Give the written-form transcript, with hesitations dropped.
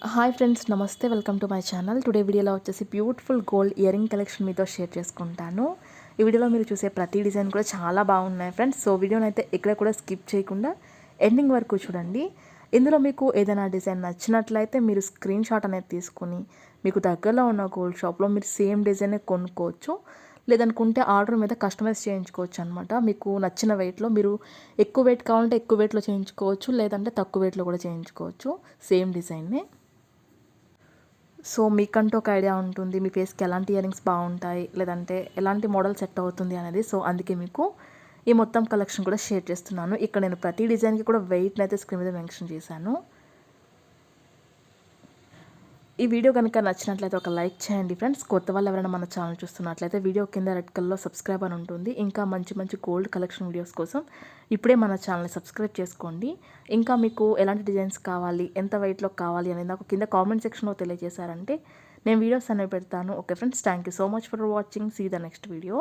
Hi friends, నమస్తే. Welcome to my channel. Today వీడియోలో వచ్చేసి beautiful gold ear ring collection మీతో షేర్ చేసుకుంటాను. ఈ వీడియోలో మీరు చూసే ప్రతి డిజైన్ కూడా చాలా బాగున్నాయి ఫ్రెండ్స్. సో వీడియోని అయితే ఎక్కడ కూడా స్కిప్ చేయకుండా ఎండింగ్ వరకు చూడండి. ఇందులో మీకు ఏదైనా డిజైన్ నచ్చినట్లయితే మీరు స్క్రీన్ షాట్ అనేది తీసుకుని మీకు దగ్గరలో ఉన్న గోల్డ్ షాప్లో మీరు సేమ్ డిజైనే కొనుక్కోవచ్చు. లేదనుకుంటే ఆర్డర్ మీద కస్టమైజ్ చేయించుకోవచ్చు అనమాట. మీకు నచ్చిన వెయిట్లో మీరు ఎక్కువ వెయిట్ కావాలంటే ఎక్కువ వెయిట్లో చేయించుకోవచ్చు, లేదంటే తక్కువ వెయిట్లో కూడా చేయించుకోవచ్చు సేమ్ డిజైన్నే. సో మీకంటూ ఒక ఐడియా ఉంటుంది, మీ ఫేస్కి ఎలాంటి ఇయర్ రింగ్స్ బాగుంటాయి, లేదంటే ఎలాంటి మోడల్ సెట్ అవుతుంది అనేది. సో అందుకే మీకు ఈ మొత్తం కలెక్షన్ కూడా షేర్ చేస్తున్నాను. ఇక్కడ నేను ప్రతి డిజైన్కి కూడా వెయిట్ని అయితే స్క్రీన్ మీద మెన్షన్ చేశాను. ఈ వీడియో కనుక నచ్చినట్లయితే ఒక లైక్ చేయండి ఫ్రెండ్స్. కొత్త వాళ్ళు ఎవరైనా మన ఛానల్ చూస్తున్నట్లయితే వీడియో కింద రెడ్ కలర్లో సబ్స్క్రైబ్ అని ఉంటుంది. ఇంకా మంచి మంచి గోల్డ్ కలెక్షన్ వీడియోస్ కోసం ఇప్పుడే మన ఛానల్ని సబ్స్క్రైబ్ చేసుకోండి. ఇంకా మీకు ఎలాంటి డిజైన్స్ కావాలి, ఎంత వెయిట్లో కావాలి అనేది నాకు కింద కామెంట్ సెక్షన్లో తెలియజేశారంటే నేను వీడియోస్ అనేవి పెడతాను. Okay friends, thank you so much for watching. See the next video.